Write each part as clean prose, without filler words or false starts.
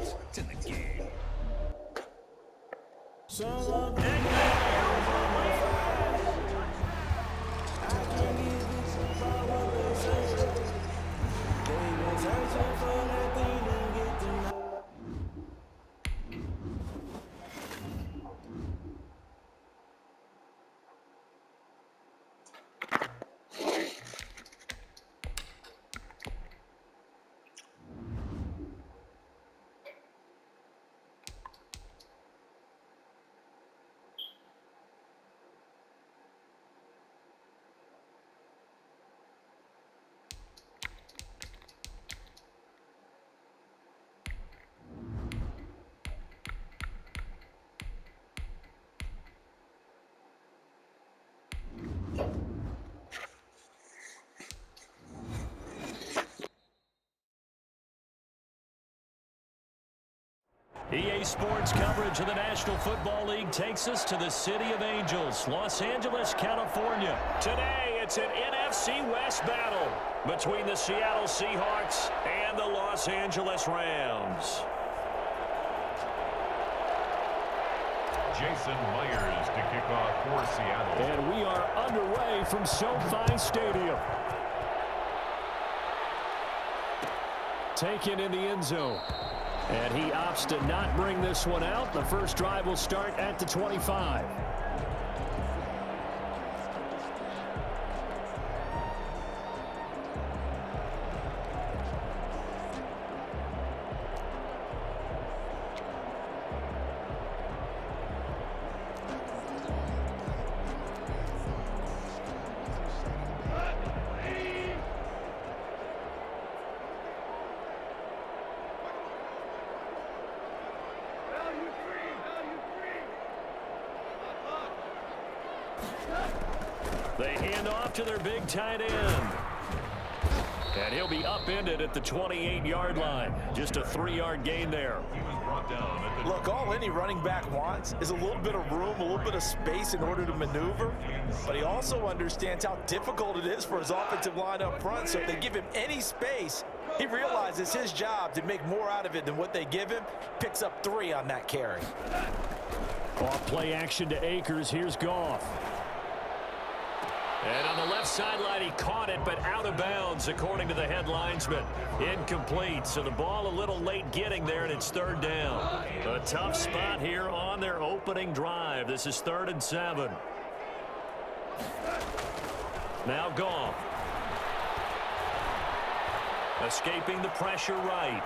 sports in the game. EA Sports coverage of the National Football League takes us to the City of Angels, Los Angeles, California. Today, it's an NFC West battle between the Seattle Seahawks and the Los Angeles Rams. Jason Myers to kick off for Seattle. And we are underway from SoFi Stadium. Taken in the end zone. And he opts to not bring this one out. The first drive will start at the 25. They hand off to their big tight end. And he'll be upended at the 28-yard line. Just a 3-yard gain there. He was brought down at the... Look, all any running back wants is a little bit of room, a little bit of space in order to maneuver. But he also understands how difficult it is for his offensive line up front. So if they give him any space, he realizes his job to make more out of it than what they give him. Picks up 3 on that carry. Off play action to Akers. Here's Goff. And on the left sideline, he caught it, but out of bounds, according to the head linesman. Incomplete, so the ball a little late getting there, and it's 3rd down. A tough spot here on their opening drive. This is 3rd and 7. Now Goff. Escaping the pressure right.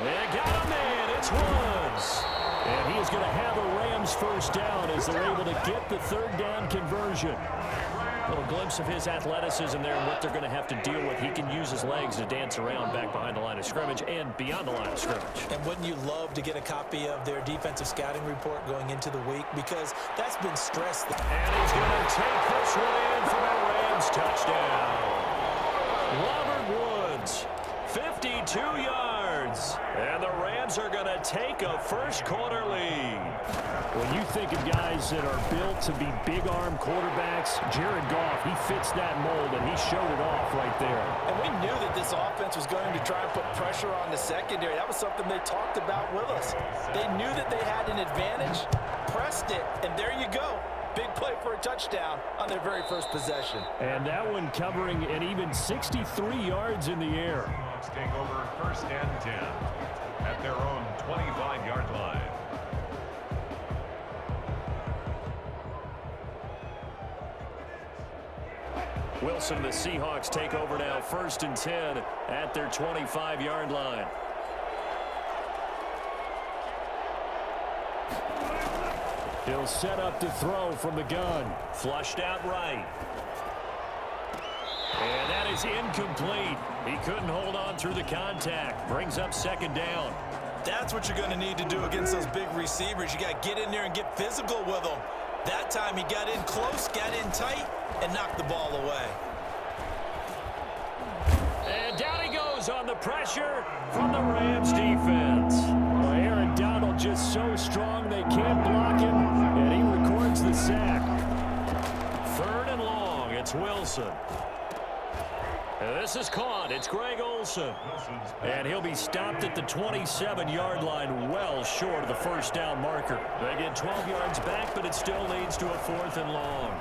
And got a man. It's Woods. And he is going to have a Rams first down as they're able to get the 3rd down conversion. A little glimpse of his athleticism there and what they're going to have to deal with. He can use his legs to dance around back behind the line of scrimmage and beyond the line of scrimmage. And wouldn't you love to get a copy of their defensive scouting report going into the week? Because that's been stressed. And he's going to take this one in for a Rams touchdown. Robert Woods, 52 yards. And the Rams are going to take a first-quarter lead. When you think of guys that are built to be big-arm quarterbacks, Jared Goff, he fits that mold, and he showed it off right there. And we knew that this offense was going to try and put pressure on the secondary. That was something they talked about with us. They knew that they had an advantage, pressed it, and there you go. Big play for a touchdown on their very first possession. And that one covering an even 63 yards in the air. Seahawks take over 1st and 10 at their own 25-yard line. Wilson, the Seahawks take over now 1st and 10 at their 25-yard line. He'll set up to throw from the gun. Flushed out right. And that is incomplete. He couldn't hold on through the contact. Brings up 2nd down. That's what you're going to need to do against those big receivers. You got to get in there and get physical with them. That time he got in close, got in tight, and knocked the ball away. And down he goes on the pressure from the Rams defense. Well, Aaron Donald just so strong they can't block him, and he records the sack. 3rd and long, it's Wilson. This is caught. It's Greg Olsen. And he'll be stopped at the 27-yard line, well short of the first down marker. They get 12 yards back, but it still leads to a 4th and long.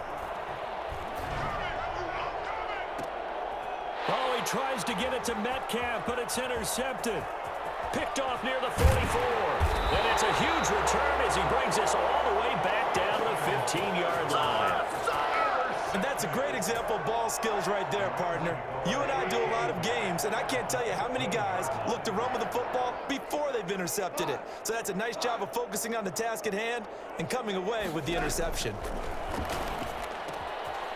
Oh, he tries to get it to Metcalf, but it's intercepted. Picked off near the 44. And it's a huge return as he brings us all the way back down to the 15-yard line. And that's a great example of ball skills right there, partner. You and I do a lot of games, and I can't tell you how many guys look to run with the football before they've intercepted it. So that's a nice job of focusing on the task at hand and coming away with the interception.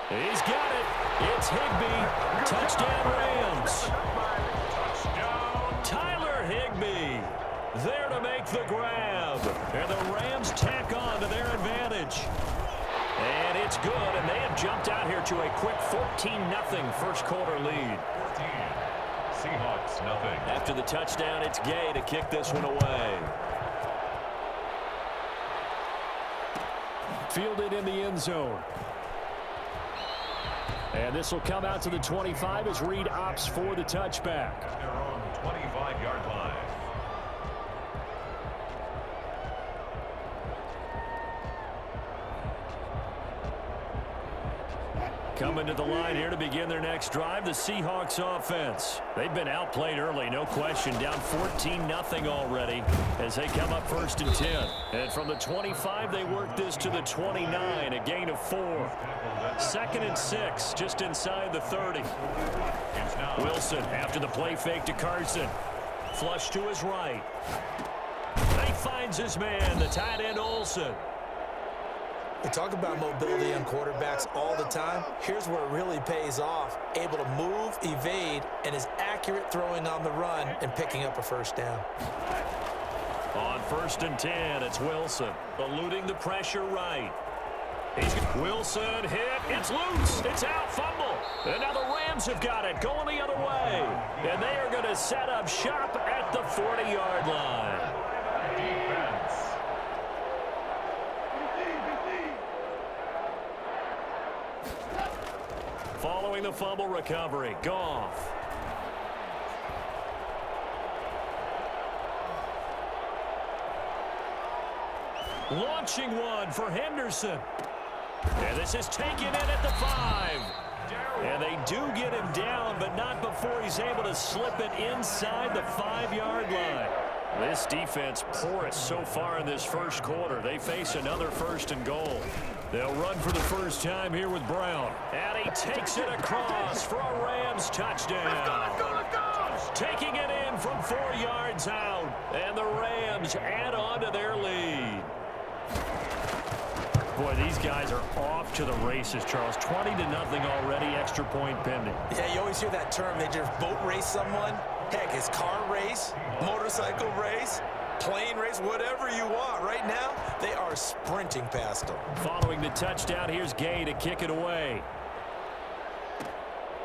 He's got it. It's Higbee. Touchdown, Rams. Tyler Higbee there to make the grab. And the Rams tack on to their advantage. And it's good, and they have jumped out here to a quick 14-0 first quarter lead. 14. Seahawks, nothing. After the touchdown, it's Gay to kick this one away. Fielded in the end zone. And this will come out to the 25 as Reed opts for the touchback. Their own 25-yard line. Coming to the line here to begin their next drive, the Seahawks offense. They've been outplayed early, no question. Down 14-0 already as they come up 1st and 10. And from the 25, they work this to the 29, a gain of 4. 2nd and 6, just inside the 30. Wilson after the play fake to Carson. Flush to his right. And he finds his man, the tight end Olsen. We talk about mobility on quarterbacks all the time. Here's where it really pays off. Able to move, evade, and is accurate throwing on the run and picking up a first down. On 1st and 10, it's Wilson eluding the pressure right. Wilson hit. It's loose. It's out. Fumble. And now the Rams have got it going the other way. And they are going to set up shop at the 40-yard line. Following the fumble recovery, Goff. Launching one for Henderson. And this is taken in at the 5. And they do get him down, but not before he's able to slip it inside the 5-yard line. This defense porous so far in this first quarter. They face another 1st and goal. They'll run for the first time here with Brown. And he takes it across for a Rams touchdown. Let's go. Taking it in from 4 yards out. And the Rams add on to their lead. Boy, these guys are off to the races, Charles. 20-0 already, extra point pending. Yeah, you always hear that term. They just boat race someone. Heck, it's car race, motorcycle race, plane race, whatever you want. Right now, they are sprinting past them. Following the touchdown, here's Gay to kick it away.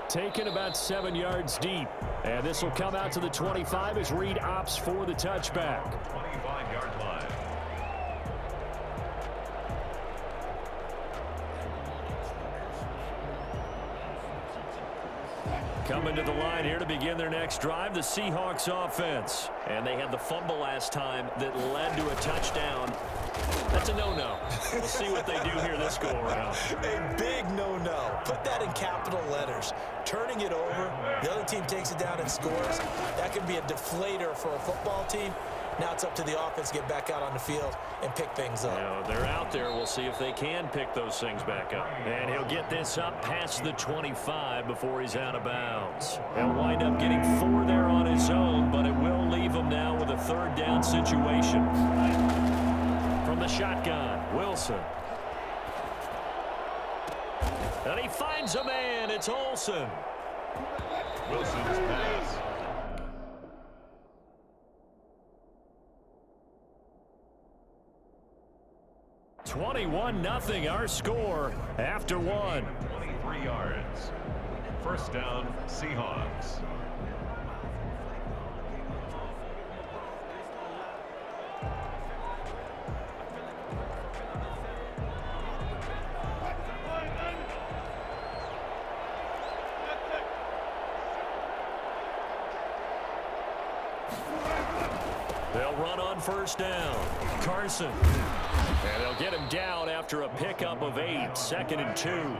Taken about 7 yards deep. And this will come out to the 25 as Reed opts for the touchback. 25-yard line. Coming to the line here to begin their next drive, the Seahawks offense. And they had the fumble last time that led to a touchdown. That's a no-no. We'll see what they do here this go-around. A big no-no. Put that in capital letters. Turning it over, the other team takes it down and scores. That could be a deflator for a football team. Now it's up to the offense to get back out on the field and pick things up. Now, they're out there. We'll see if they can pick those things back up. And he'll get this up past the 25 before he's out of bounds. He'll wind up getting 4 there on his own, but it will leave him now with a 3rd down situation. From the shotgun, Wilson. And he finds a man. It's Olsen. Wilson's pass. 21-0 our score after 1. 23 yards. First down, Seahawks. They'll run on first down. Carson. And they'll get him down after a pickup of 8. 2nd and 2.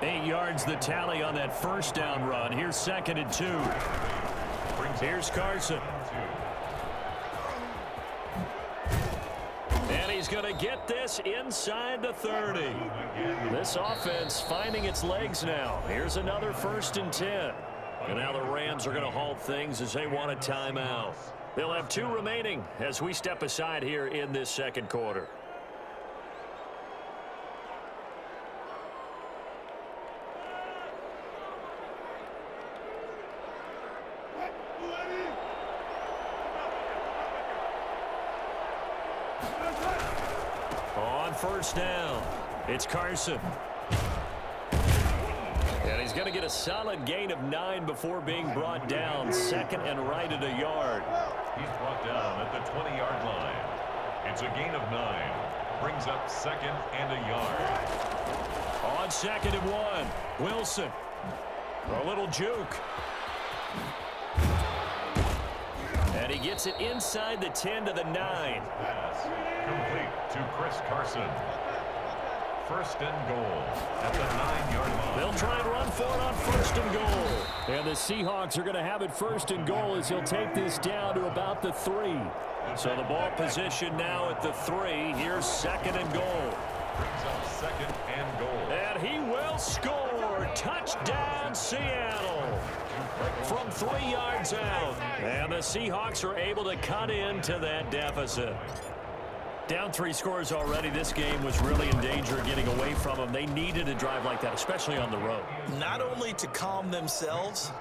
8 yards the tally on that first down run. Here's 2nd and 2. Here's Carson. And he's going to get this inside the 30. This offense finding its legs now. Here's another 1st and 10. And now the Rams are going to halt things as they want a timeout. They'll have 2 remaining as we step aside here in this second quarter. On first down, it's Carson. And he's going to get a solid gain of 9 before being brought down. 2nd and right at a yard. He's brought down at the 20-yard line. It's a gain of 9. Brings up 2nd and a yard. On 2nd and 1, Wilson. A little juke. And he gets it inside the 10 to the 9. Pass complete to Chris Carson. 1st and goal at the 9-yard line. They'll try and run for it on 1st and goal. And the Seahawks are going to have it 1st and goal as he'll take this down to about the 3. So the ball position now at the 3. Here's 2nd and goal. Brings up 2nd and goal. And he will score. Touchdown, Seattle. From 3 yards out. And the Seahawks are able to cut into that deficit. Down 3 scores already. This game was really in danger of getting away from them. They needed a drive like that, especially on the road. Not only to calm themselves,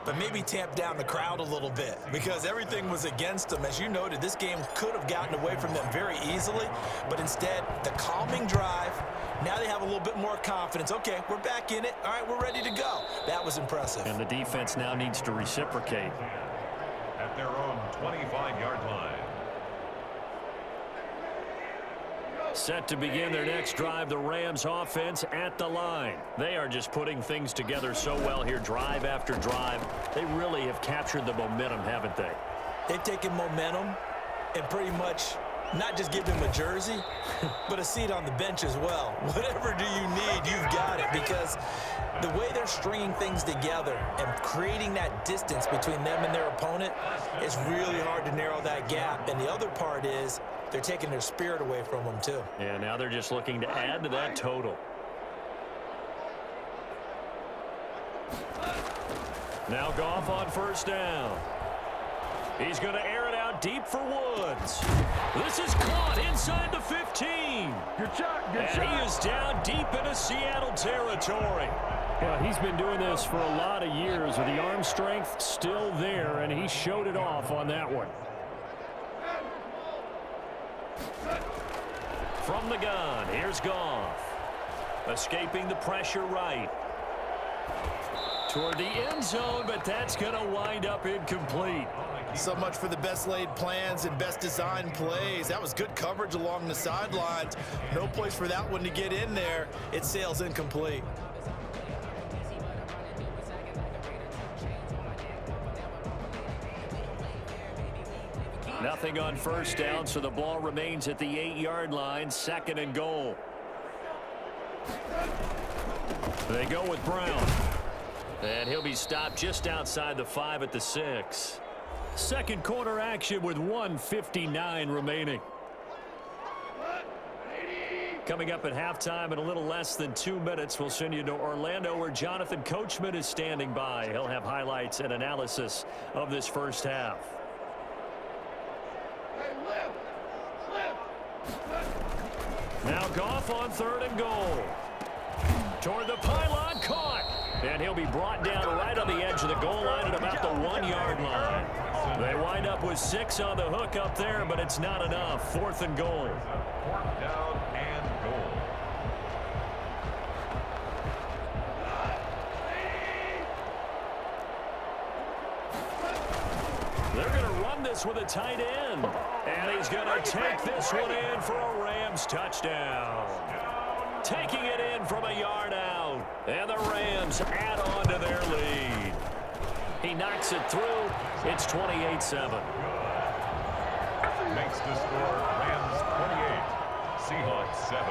but maybe tamp down the crowd a little bit because everything was against them. As you noted, this game could have gotten away from them very easily, but instead, the calming drive, now they have a little bit more confidence. Okay, we're back in it. All right, we're ready to go. That was impressive. And the defense now needs to reciprocate. At their own 25-yard line. Set to begin their next drive, the Rams offense at the line. They are just putting things together so well here, drive after drive. They really have captured the momentum, haven't they? They've taken momentum and pretty much not just give them a jersey, but a seat on the bench as well. Whatever do you need, you've got it, because the way they're stringing things together and creating that distance between them and their opponent is really hard to narrow that gap. And the other part is they're taking their spirit away from them, too. Yeah, now they're just looking to add to that total. Now Goff on first down. He's going to air it out deep for Woods. This is caught inside the 15. Good shot. And he is down deep into Seattle territory. Yeah, he's been doing this for a lot of years with the arm strength still there, and he showed it off on that one. From the gun, here's Goff. Escaping the pressure right. Toward the end zone, but that's going to wind up incomplete. So much for the best laid plans and best designed plays. That was good coverage along the sidelines. No place for that one to get in there. It sails incomplete. Nothing on first down, so the ball remains at the 8-yard line. 2nd and goal. They go with Brown. And he'll be stopped just outside the 5 at the 6. Second quarter action with 1:59 remaining. Coming up at halftime in a little less than 2 minutes, we'll send you to Orlando where Jonathan Coachman is standing by. He'll have highlights and analysis of this first half. Now Goff on 3rd and goal. Toward the pylon, caught. And he'll be brought down right on the edge of the goal line at about the 1-yard line. They wind up with 6 on the hook up there, but it's not enough. 4th and goal. 4th down and goal. They're going to run this with a tight end. And he's going to take this one in for a Rams touchdown. Taking it in from a yard out. And the Rams add on to their lead. He knocks it through. It's 28-7. Makes the score Rams 28, Seahawks 7.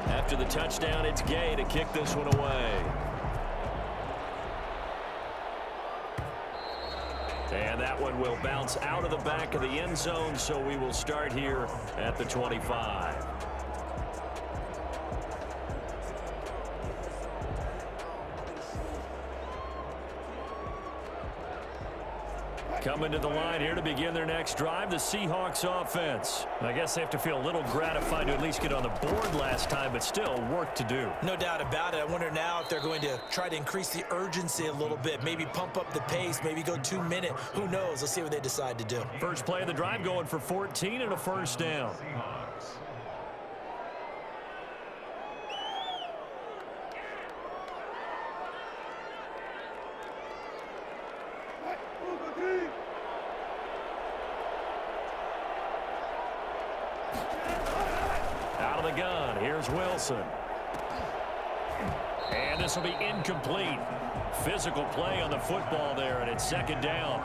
After the touchdown, it's Gay to kick this one away. And that one will bounce out of the back of the end zone, so we will start here at the 25. Coming to the line here to begin their next drive, the Seahawks offense. I guess they have to feel a little gratified to at least get on the board last time, but still work to do. No doubt about it. I wonder now if they're going to try to increase the urgency a little bit, maybe pump up the pace, maybe go 2 minute. Who knows? Let's see what they decide to do. First play of the drive going for 14 and a first down. Out of the gun, here's Wilson. And this will be incomplete. Physical play on the football there, and it's second down.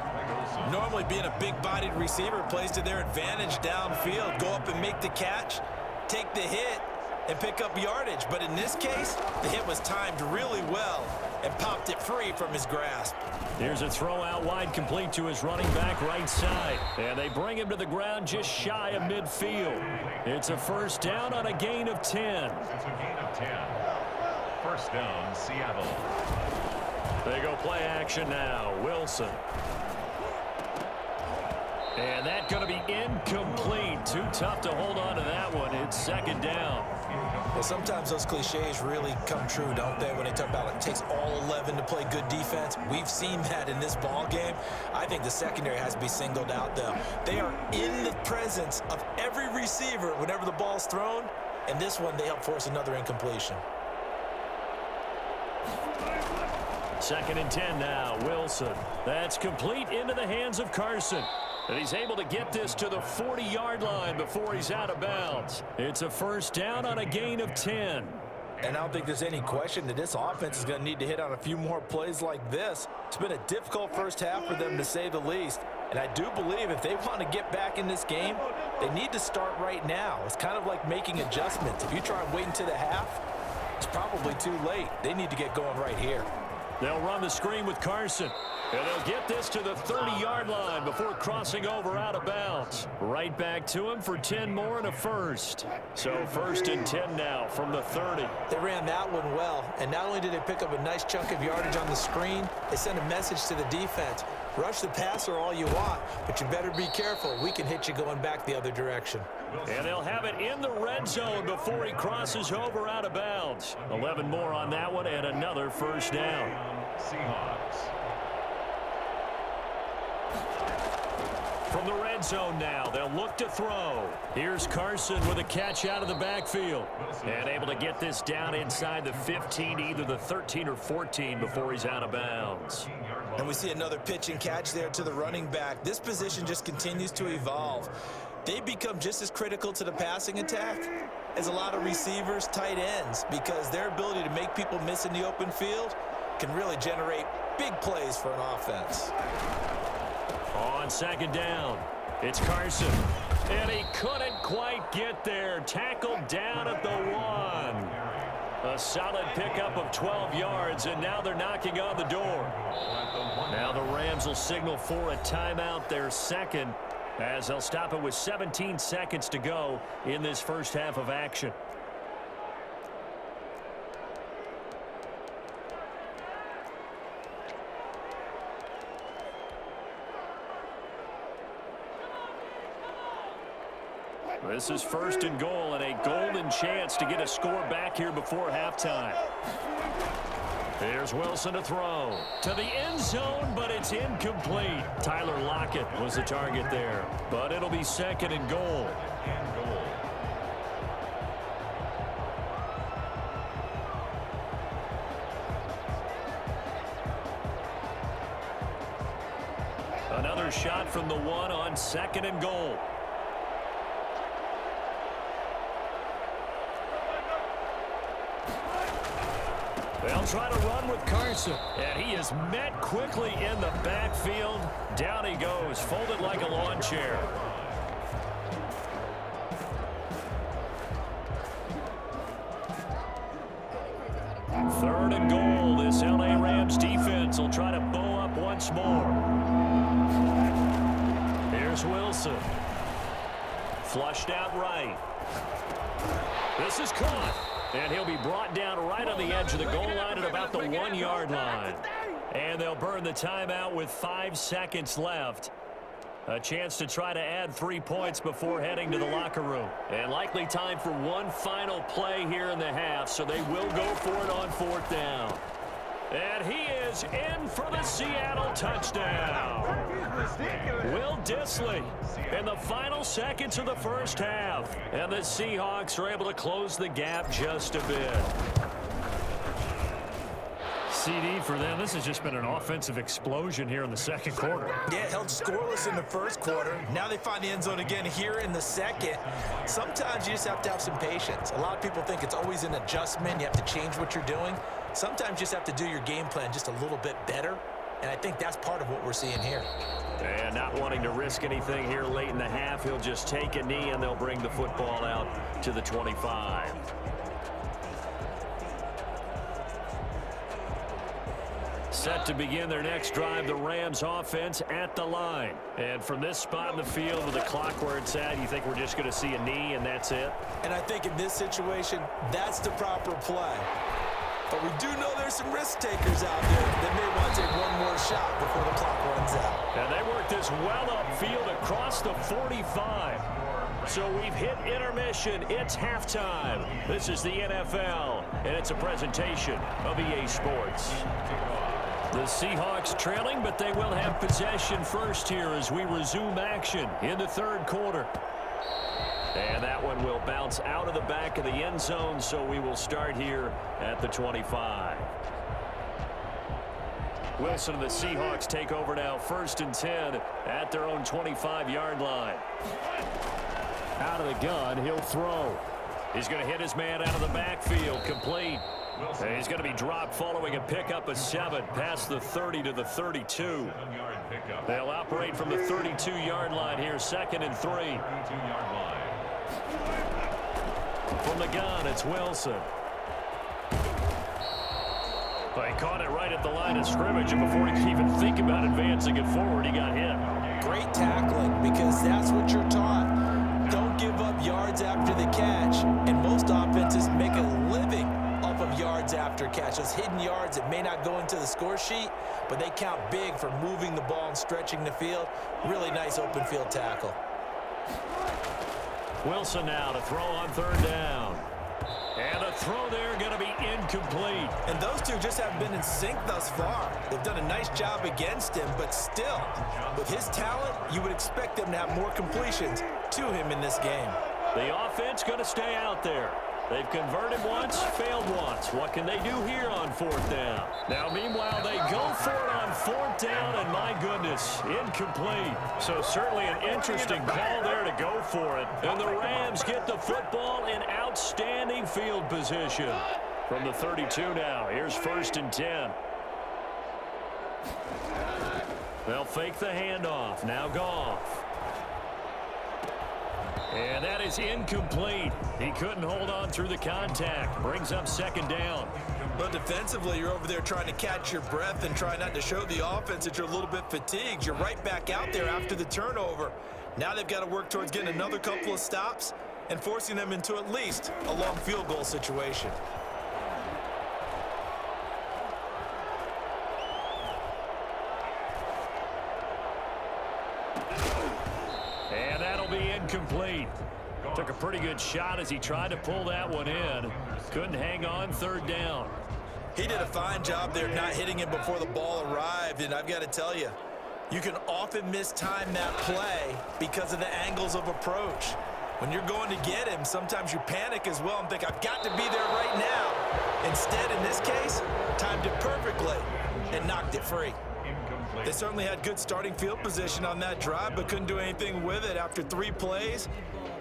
Normally being a big-bodied receiver plays to their advantage downfield. Go up and make the catch, take the hit, and pick up yardage. But in this case, the hit was timed really well and popped it free from his grasp. Here's a throw out wide, complete to his running back right side. And they bring him to the ground just shy of midfield. It's a first down on a gain of 10. It's a gain of 10. First down, Seattle. They go play action now. Wilson. And that's going to be incomplete. Too tough to hold on to that one. It's second down. Well, sometimes those cliches really come true, don't they, when they talk about it takes all 11 to play good defense. We've seen that in this ball game. I think the secondary has to be singled out, though. They are in the presence of every receiver whenever the ball's thrown, and this one they help force another incompletion. Second and 10 now. Wilson. That's complete into the hands of Carson. And he's able to get this to the 40-yard line before he's out of bounds. It's a first down on a gain of 10. And I don't think there's any question that this offense is going to need to hit on a few more plays like this. It's been a difficult first half for them, to say the least. And I do believe if they want to get back in this game, they need to start right now. It's kind of like making adjustments. If you try and wait until the half, it's probably too late. They need to get going right here. They'll run the screen with Carson. And they'll get this to the 30-yard line before crossing over out of bounds. Right back to him for 10 more and a first. So first and 10 now from the 30. They ran that one well, and not only did they pick up a nice chunk of yardage on the screen, they sent a message to the defense. Rush the passer all you want, but you better be careful. We can hit you going back the other direction. And they'll have it in the red zone before he crosses over out of bounds. 11 more on that one and another first down. Seahawks. From the red zone now, they'll look to throw. Here's Carson with a catch out of the backfield. And able to get this down inside the 15, either the 13 or 14 before he's out of bounds. And we see another pitch and catch there to the running back. This position just continues to evolve. They become just as critical to the passing attack as a lot of receivers, tight ends, because their ability to make people miss in the open field can really generate big plays for an offense. On second down, it's Carson. And he couldn't quite get there. Tackled down at the 1. A solid pickup of 12 yards, and now they're knocking on the door. Now the Rams will signal for a timeout, their second, as they'll stop it with 17 seconds to go in this first half of action. This is first and goal, and a golden chance to get a score back here before halftime. There's Wilson to throw to the end zone, but it's incomplete. Tyler Lockett was the target there, but it'll be second and goal. Another shot from the 1 on 2nd and goal. They'll try to run with Carson. And he is met quickly in the backfield. Down he goes, folded like a lawn chair. Third and goal. This L.A. Rams defense will try to bow up once more. Here's Wilson. Flushed out right. This is caught. And he'll be brought down right on the edge of the goal line at about the 1-yard line. And they'll burn the timeout with 5 seconds left. A chance to try to add 3 points before heading to the locker room. And likely time for one final play here in the half, so they will go for it on 4th down. And he is in for the Seattle touchdown. Will Dissly in the final seconds of the first half. And the Seahawks are able to close the gap just a bit. CD for them. This has just been an offensive explosion here in the second quarter. Yeah, held scoreless in the first quarter. Now they find the end zone again here in the second. Sometimes you just have to have some patience. A lot of people think it's always an adjustment. You have to change what you're doing. Sometimes you just have to do your game plan just a little bit better. And I think that's part of what we're seeing here. And not wanting to risk anything here late in the half, he'll just take a knee and they'll bring the football out to the 25. Set to begin their next drive, the Rams offense at the line. And from this spot in the field with the clock where it's at, you think we're just going to see a knee and that's it? And I think in this situation, that's the proper play. But we do know there's some risk takers out there that may want to take one more shot before the clock runs out. And they work this well upfield across the 45. So we've hit intermission. It's halftime. This is the NFL, and it's a presentation of EA Sports. The Seahawks trailing, but they will have possession first here as we resume action in the third quarter. And that one will bounce out of the back of the end zone, so we will start here at the 25. Wilson and the Seahawks take over now, 1st and 10 at their own 25-yard line. Out of the gun, he'll throw. He's going to hit his man out of the backfield, complete. And he's going to be dropped following a pickup of 7 past the 30 to the 32. They'll operate from the 32-yard line here, 2nd and 3. From the gun, it's Wilson. Well, he caught it right at the line of scrimmage, and before he could even think about advancing it forward, he got hit. Great tackling, because that's what you're taught. Don't give up yards after the catch, and most offenses make a living off of yards after catch. Those hidden yards that may not go into the score sheet, but they count big for moving the ball and stretching the field. Really nice open field tackle. Wilson now to throw on 3rd down. And a throw there going to be incomplete. And those two just haven't been in sync thus far. They've done a nice job against him, but still, with his talent, you would expect them to have more completions to him in this game. The offense going to stay out there. They've converted once, failed once. What can they do here on 4th down? Now, meanwhile, they go for it on 4th down, and my goodness, incomplete. So certainly an interesting call there to go for it. And the Rams get the football in outstanding field position. From the 32 now, here's 1st and 10. They'll fake the handoff. Now Goff. And that is incomplete. He couldn't hold on through the contact. Brings up 2nd down. But defensively, you're over there trying to catch your breath and try not to show the offense that you're a little bit fatigued. You're right back out there after the turnover. Now they've got to work towards getting another couple of stops and forcing them into at least a long field goal situation. And that'll be incomplete. Took a pretty good shot as he tried to pull that one in. Couldn't hang on 3rd down. He did a fine job there not hitting him before the ball arrived, and I've got to tell you, you can often mistime that play because of the angles of approach. When you're going to get him, sometimes you panic as well and think, I've got to be there right now. Instead, in this case, timed it perfectly and knocked it free. They certainly had good starting field position on that drive, but couldn't do anything with it after 3 plays.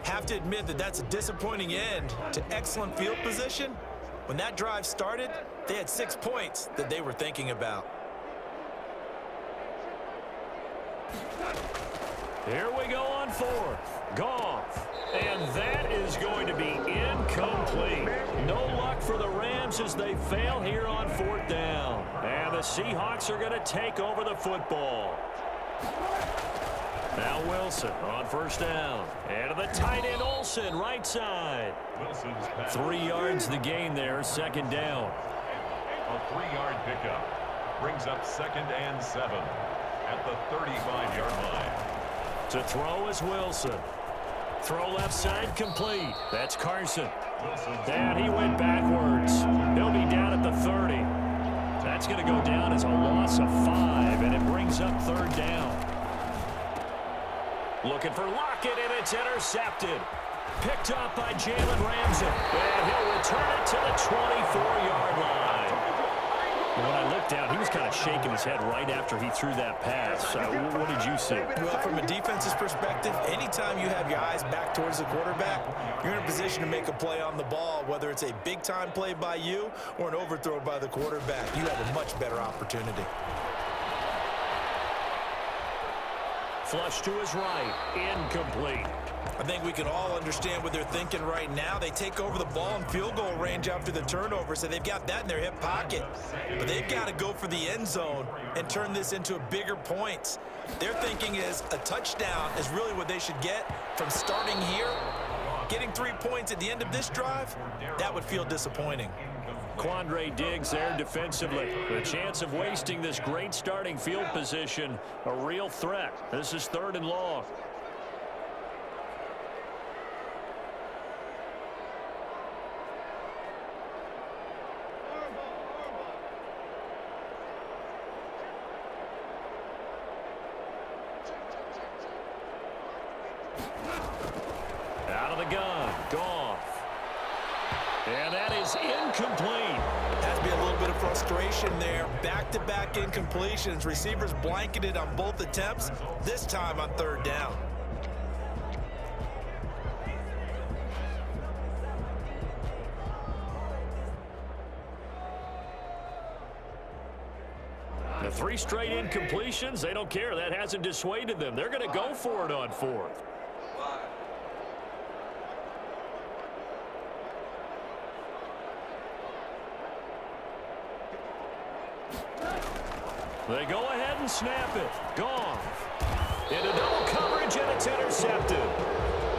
Have to admit that that's a disappointing end to excellent field position. When that drive started, they had 6 points that they were thinking about. Here we go on 4th. Goff. And that is going to be incomplete. No luck for the Rams as they fail here on 4th down. And the Seahawks are going to take over the football. Now Wilson on 1st down. And to the tight end Olsen, right side. 3 yards the gain there, 2nd down. A 3-yard pickup brings up 2nd and 7 at the 35-yard line. To throw is Wilson. Throw left side complete. That's Carson. And he went backwards. He'll be down at the 30. That's going to go down as a loss of 5, and it brings up 3rd down. Looking for Lockett, and it's intercepted. Picked up by Jalen Ramsey. And he'll return it to the 24-yard line. When I looked down, he was kind of shaking his head right after he threw that pass. What did you see? Well, from a defense's perspective, anytime you have your eyes back towards the quarterback, you're in a position to make a play on the ball, whether it's a big-time play by you or an overthrow by the quarterback. You have a much better opportunity. Flush to his right. Incomplete. I think we can all understand what they're thinking right now. They take over the ball in field goal range after the turnover, so they've got that in their hip pocket. But they've got to go for the end zone and turn this into a bigger points. Their thinking is a touchdown is really what they should get from starting here. Getting 3 points at the end of this drive, that would feel disappointing. Quandre Diggs there defensively. The chance of wasting this great starting field position, a real threat. This is 3rd and long. Out of the gun, Goff. And that is incomplete. Has to be a little bit of frustration there. Back-to-back incompletions. Receivers blanketed on both attempts, this time on 3rd down. The 3 straight incompletions, they don't care. That hasn't dissuaded them. They're going to go for it on 4th. They go ahead and snap it. Goff. Into double coverage, and it's intercepted.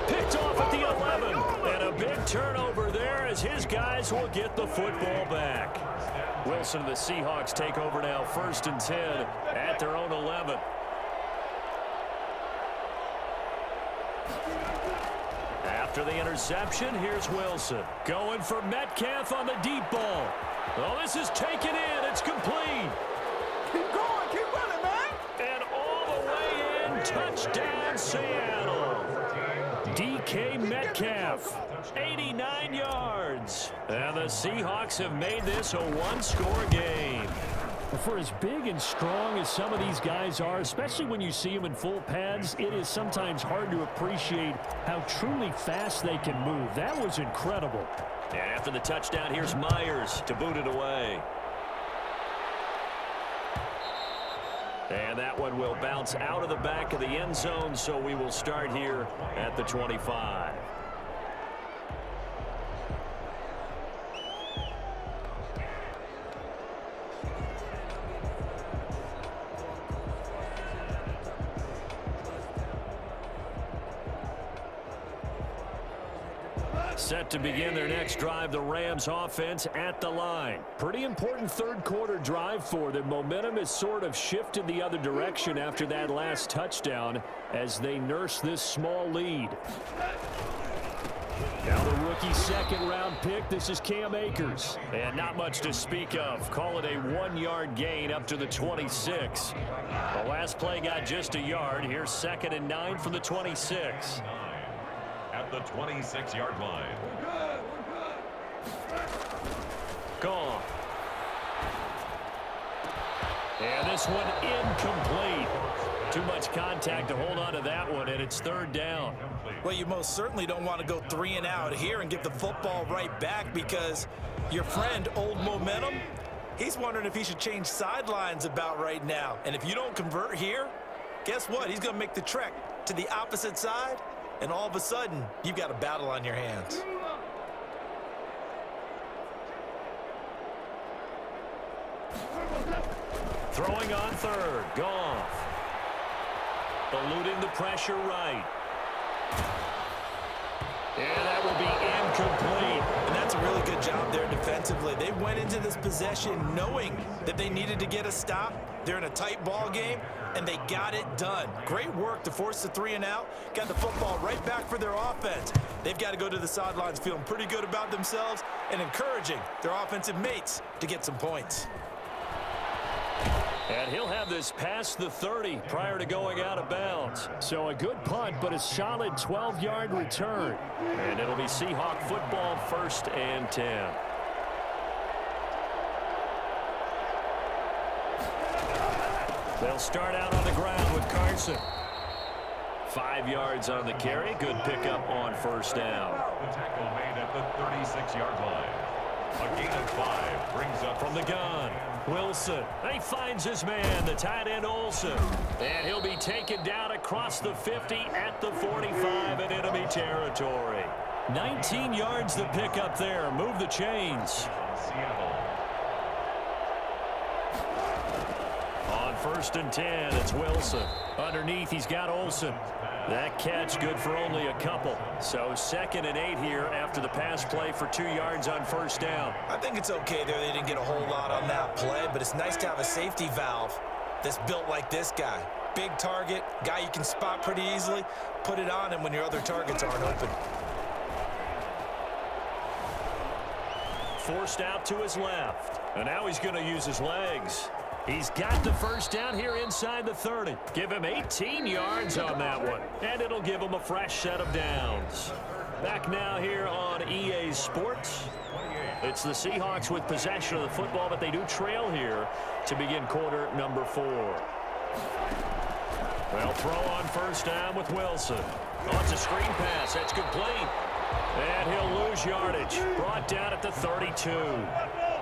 Picked off at the 11. And a big turnover there as his guys will get the football back. Wilson and the Seahawks take over now, 1st and 10 at their own 11. After the interception, here's Wilson. Going for Metcalf on the deep ball. Oh, this is taken in. It's complete. Keep going, keep running, man. And all the way in, touchdown Seattle. DK Metcalf, 89 yards. And the Seahawks have made this a 1-score game. For as big and strong as some of these guys are, especially when you see them in full pads, it is sometimes hard to appreciate how truly fast they can move. That was incredible. And after the touchdown, here's Myers to boot it away. And that one will bounce out of the back of the end zone, so we will start here at the 25. Set to begin their next drive, the Rams offense at the line. Pretty important 3rd quarter drive for them. Momentum has sort of shifted the other direction after that last touchdown as they nurse this small lead. Now the rookie 2nd-round pick, this is Cam Akers. And not much to speak of. Call it a 1-yard gain up to the 26. The last play got just a yard. Here's 2nd and 9 from the 26. At the 26-yard line. Gone. And this one incomplete. Too much contact to hold on to that one, and it's third down. Well, you most certainly don't want to go 3 and out here and get the football right back, because your friend, Old Momentum, he's wondering if he should change sidelines about right now. And if you don't convert here, guess what? He's going to make the trek to the opposite side, and all of a sudden, you've got a battle on your hands. Throwing on third, Goff. Eluding the pressure right. And that will be incomplete. And that's a really good job there defensively. They went into this possession knowing that they needed to get a stop. They're in a tight ball game, and they got it done. Great work to force the 3 and out. Got the football right back for their offense. They've got to go to the sidelines feeling pretty good about themselves and encouraging their offensive mates to get some points. And he'll have this past the 30 prior to going out of bounds. So a good punt, but a solid 12-yard return. And it'll be Seahawk football, 1st and 10. They'll start out on the ground with Carson. 5 yards on the carry. Good pickup on 1st down. The tackle made at the 36-yard line. A gain of 5 brings up from the gun. Wilson. He finds his man, the tight end Olsen. And he'll be taken down across the 50 at the 45 in enemy territory. 19 yards the pickup there. Move the chains. Seattle. On 1st and 10, it's Wilson. Underneath, he's got Olsen. That catch good for only a couple. So 2nd and 8 here after the pass play for 2 yards on 1st down. I think it's okay there. They didn't get a whole lot on that play, but it's nice to have a safety valve that's built like this guy. Big target, guy you can spot pretty easily. Put it on him when your other targets aren't open. Forced out to his left. And now he's going to use his legs. He's got the 1st down here inside the 30. Give him 18 yards on that one. And it'll give him a fresh set of downs. Back now here on EA Sports. It's the Seahawks with possession of the football, but they do trail here to begin quarter number 4. They'll throw on 1st down with Wilson. Oh, it's a screen pass. That's complete. And he'll lose yardage. Brought down at the 32.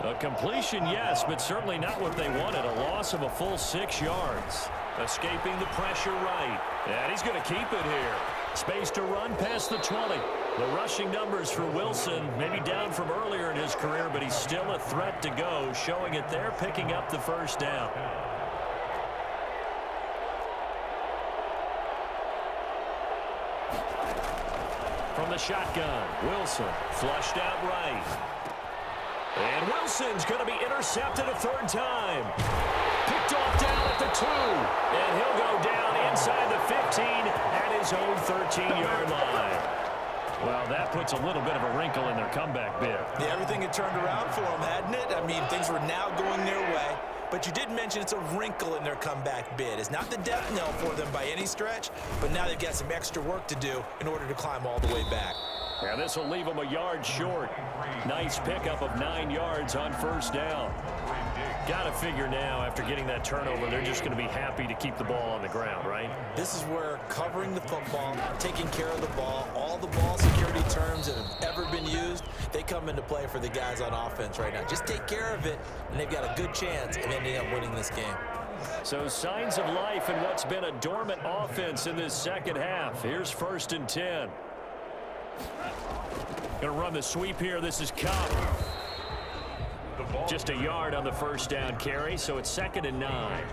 A completion, yes, but certainly not what they wanted. A loss of a full 6 yards. Escaping the pressure right. And he's going to keep it here. Space to run past the 20. The rushing numbers for Wilson, maybe down from earlier in his career, but he's still a threat to go, showing it there, picking up the 1st down. From the shotgun, Wilson flushed out right. And Wilson's going to be intercepted a 3rd time. Picked off down at the 2. And he'll go down inside the 15 at his own 13-yard line. Well, that puts a little bit of a wrinkle in their comeback bid. Yeah, everything had turned around for them, hadn't it? I mean, things were now going their way. But you did mention it's a wrinkle in their comeback bid. It's not the death knell for them by any stretch, but now they've got some extra work to do in order to climb all the way back. Yeah, this will leave them a yard short. Nice pickup of 9 yards on 1st down. Got to figure now, after getting that turnover, they're just going to be happy to keep the ball on the ground, right? This is where covering the football, taking care of the ball, all the ball security terms that have ever been used, they come into play for the guys on offense right now. Just take care of it, and they've got a good chance of ending up winning this game. So signs of life in what's been a dormant offense in this 2nd half. Here's 1st and 10. Going to run the sweep here. This is Cup. Just a yard on the 1st down carry, so it's 2nd and 9.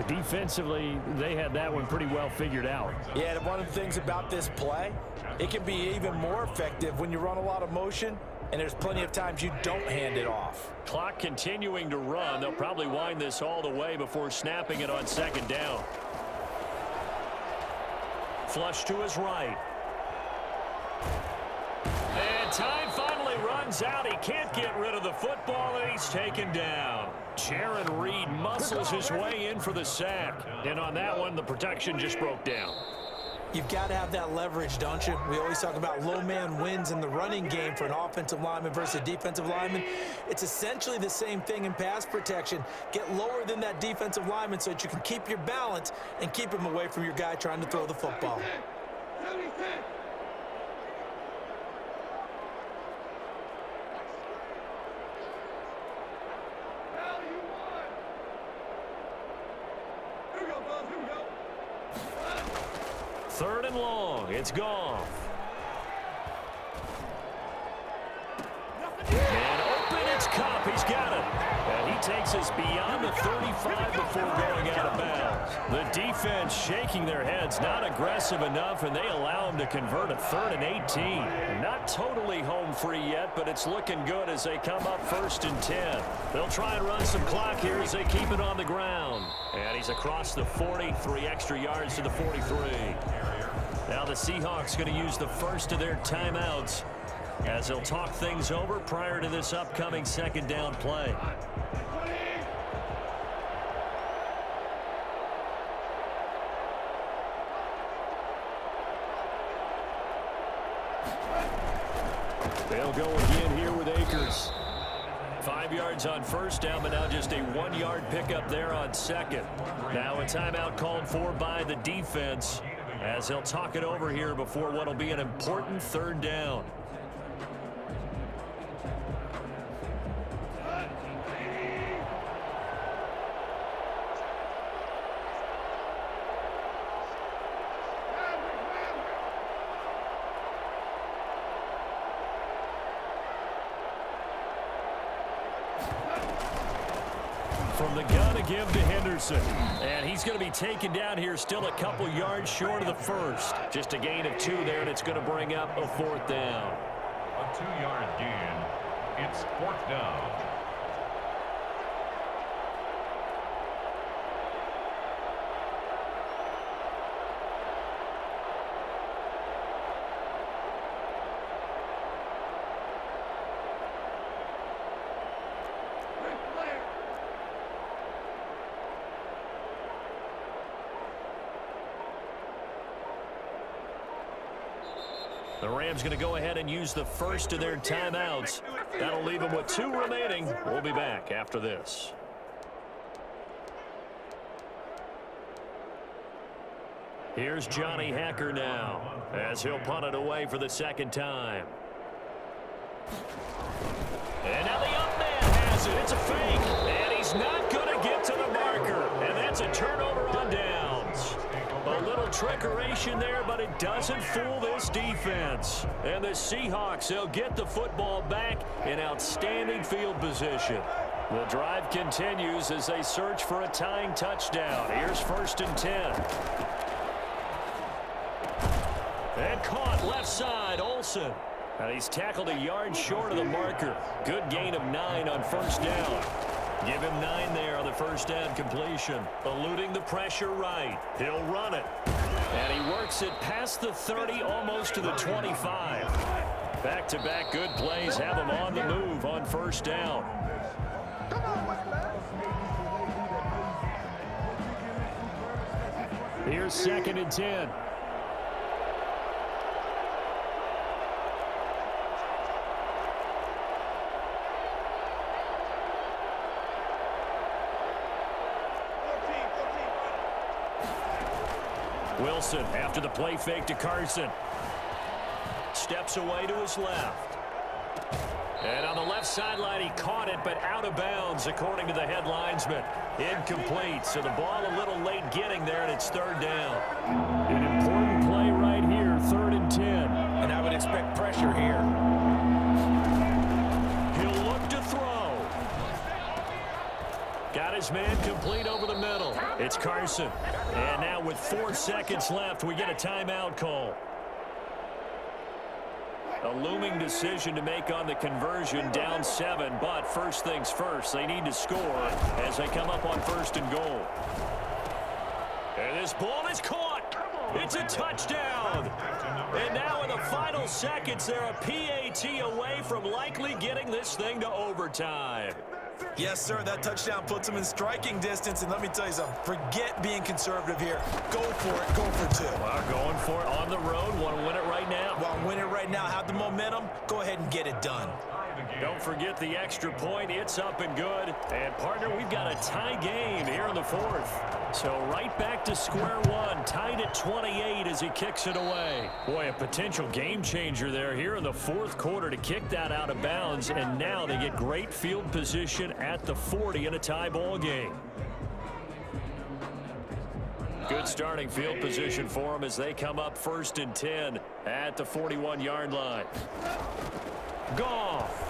Defensively, they had that one pretty well figured out. Yeah, one of the things about this play, it can be even more effective when you run a lot of motion, and there's plenty of times you don't hand it off. Clock continuing to run. They'll probably wind this all the way before snapping it on 2nd down. Flush to his right. And time finally runs out. He can't get rid of the football, and he's taken down. Jaron Reed muscles his way in for the sack. And on that one, the protection just broke down. You've got to have that leverage, don't you? We always talk about low man wins in the running game for an offensive lineman versus a defensive lineman. It's essentially the same thing in pass protection. Get lower than that defensive lineman so that you can keep your balance and keep him away from your guy trying to throw the football. Third and long. It's Goff. And open, it's Cup. He's got it. And he takes us beyond the 35 before going out of bounds. The defense shaking their heads, not aggressive enough, and they allow him to convert a 3rd and 18. Not totally home free yet, but it's looking good as they come up 1st and 10. They'll try and run some clock here as they keep it on the ground. And he's across the 40, 3 extra yards to the 43. Now the Seahawks going to use the first of their timeouts as they'll talk things over prior to this upcoming 2nd down play. They'll go again here with Akers. 5 yards on 1st down, but now just a 1-yard pickup there on 2nd. Now a timeout called for by the defense as they'll talk it over here before what will be an important 3rd down. From the gun to give to Henderson. And he's going to be taken down here still a couple yards short of the 1st. Just a gain of 2 there, and it's going to bring up a 4th down. A 2-yard gain. It's 4th down. The Rams going to go ahead and use the first of their timeouts. That'll leave them with 2 remaining. We'll be back after this. Here's Johnny Hacker now as he'll punt it away for the 2nd time. And now the up man has it. It's a fake. And he's not going to get to the marker. And that's a turnover on downs. A little trickeration there, but it doesn't fool this defense. And the Seahawks, they'll get the football back in outstanding field position. The drive continues as they search for a tying touchdown. Here's 1st and 10. And caught left side, Olsen. And he's tackled a yard short of the marker. Good gain of 9 on 1st down. Give him 9 there on the 1st down completion. Eluding the pressure right. He'll run it. And he works it past the 30, almost to the 25. Back-to-back good plays have him on the move on 1st down. Here's 2nd and 10. Wilson after the play fake to Carson. Steps away to his left. And on the left sideline, he caught it, but out of bounds, according to the head linesman. Incomplete, so the ball a little late getting there, and it's 3rd down. An important play right here, 3rd and 10. And I would expect pressure here. He'll look to throw. Got his man complete over the middle. It's Carson. And now with 4 seconds left, we get a timeout call. A looming decision to make on the conversion, down 7, but first things first, they need to score as they come up on 1st and goal. And this ball is caught. It's a touchdown. And now in the final seconds, they're a PAT away from likely getting this thing to overtime. Yes, sir. That touchdown puts him in striking distance. And let me tell you something. Forget being conservative here. Go for it. Go for two. Well, going for it on the road. Want to win it right now? Well, win it right now. Have the momentum. Go ahead and get it done. Don't forget the extra point. It's up and good. And, partner, we've got a tie game here in the fourth. So right back to square one. Tied at 28 as he kicks it away. Boy, a potential game changer there here in the fourth quarter to kick that out of bounds. And now they get great field position at the 40 in a tie ball game. Good starting field position for them as they come up 1st and 10 at the 41-yard line. Goff.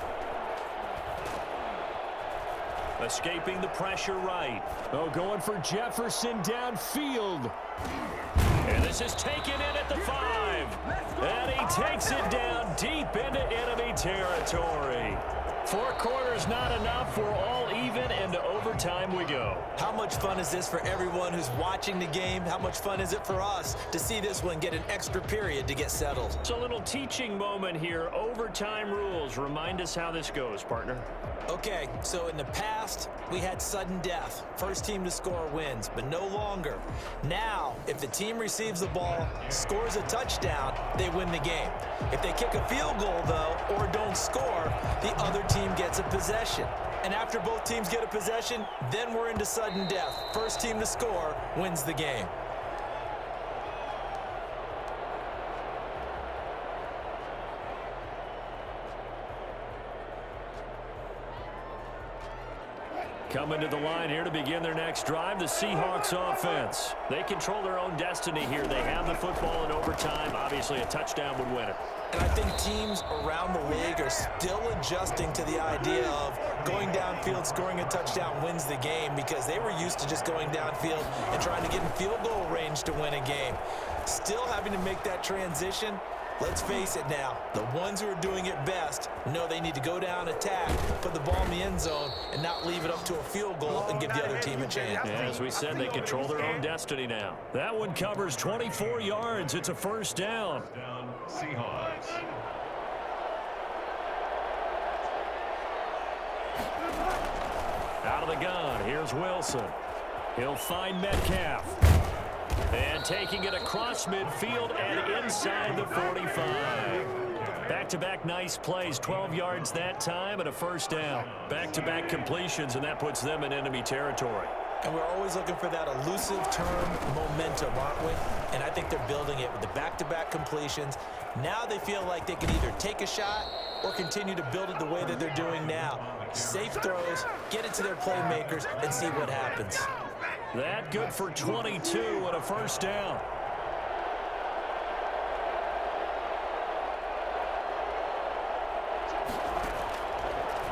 Escaping the pressure right. Oh, going for Jefferson downfield. And this is taken in at the 5. And he takes it down deep into enemy territory. 4 quarters not enough. We're all even, and to overtime we go. How much fun is this for everyone who's watching the game? How much fun is it for us to see this one get an extra period to get settled? It's a little teaching moment here. Overtime rules. Remind us how this goes, partner. Okay, so in the past, we had sudden death. First team to score wins, but no longer. Now, if the team receives the ball, scores a touchdown, they win the game. If they kick a field goal, though, or don't score, the other team gets a possession. And after both teams get a possession, then we're into sudden death. First team to score wins the game. Coming to the line here to begin their next drive, the Seahawks offense. They control their own destiny here. They have the football in overtime. Obviously, a touchdown would win it. And I think teams around the league are still adjusting to the idea of going downfield, scoring a touchdown wins the game, because they were used to just going downfield and trying to get in field goal range to win a game. Still having to make that transition. Let's face it now, the ones who are doing it best know they need to go down, attack, put the ball in the end zone, and not leave it up to a field goal and give the other team a chance. Yeah, as we said, they control their own destiny now. That one covers 24 yards. It's a first down. Seahawks. Out of the gun, here's Wilson. He'll find Metcalf. And taking it across midfield and inside the 45. Back-to-back nice plays, 12 yards that time and a first down. Back-to-back completions, and that puts them in enemy territory. And we're always looking for that elusive term momentum, aren't we? And I think they're building it with the back-to-back completions. Now they feel like they can either take a shot or continue to build it the way that they're doing now. Safe throws, get it to their playmakers, and see what happens. That good for 22 and a first down.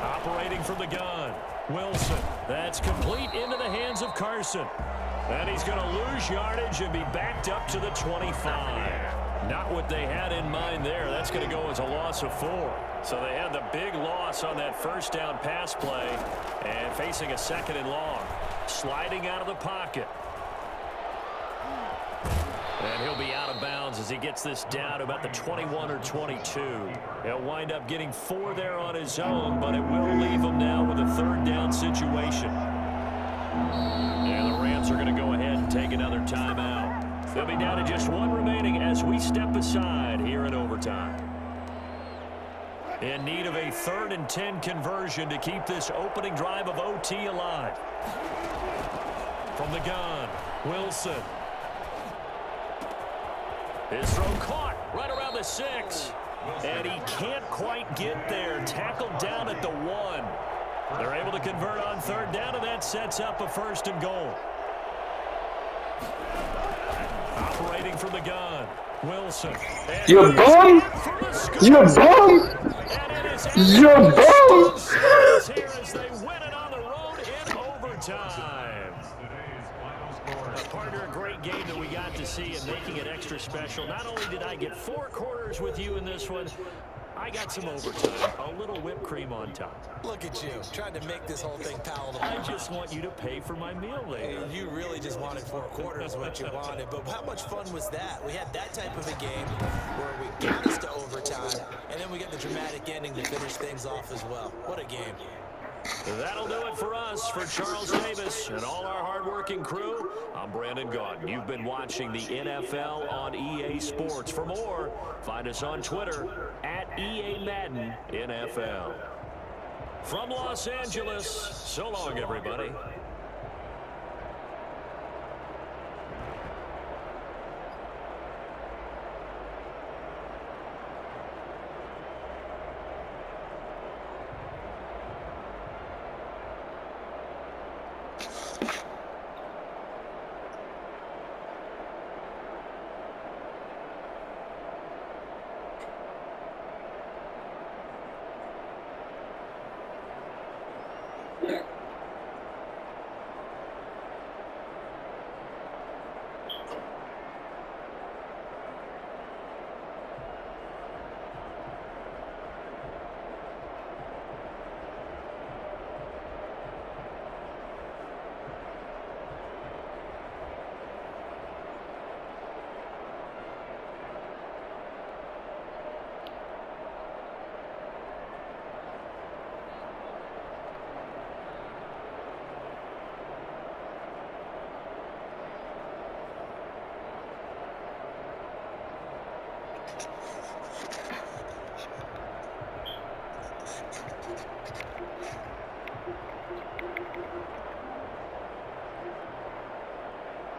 Operating from the gun, Wilson. That's complete into the hands of Carson. And he's going to lose yardage and be backed up to the 25. Not what they had in mind there. That's going to go as a loss of 4. So they had the big loss on that first down pass play and facing a 2nd and long. Sliding out of the pocket. And he'll be out of bounds as he gets this down to about the 21 or 22. He'll wind up getting 4 there on his own, but it will leave him now with a 3rd down situation. And the Rams are going to go ahead and take another timeout. They'll be down to just 1 remaining as we step aside here in overtime. In need of a 3rd and 10 conversion to keep this opening drive of OT alive. From the gun, Wilson. His throw caught right around the 6. And he can't quite get there. Tackled down at the 1. They're able to convert on 3rd down, and that sets up a 1st and goal. Operating from the gun, Wilson. You bum! You bum! You bum! Here as they win it on the road in overtime. Partner, a great game that we got to see and making it extra special. Not only did I get 4 quarters with you in this one, I got some overtime, a little whipped cream on top. Look at you, trying to make this whole thing palatable. I just want you to pay for my meal later. You really just wanted 4 quarters what you wanted, but how much fun was that? We had that type of a game where we got us to overtime, and then we got the dramatic ending to finish things off as well. What a game. That'll do it for us. For Charles Davis and all our hardworking crew, I'm Brandon Gaudin. You've been watching the NFL on EA Sports. For more, find us on Twitter at EA Madden NFL. From Los Angeles, so long, everybody.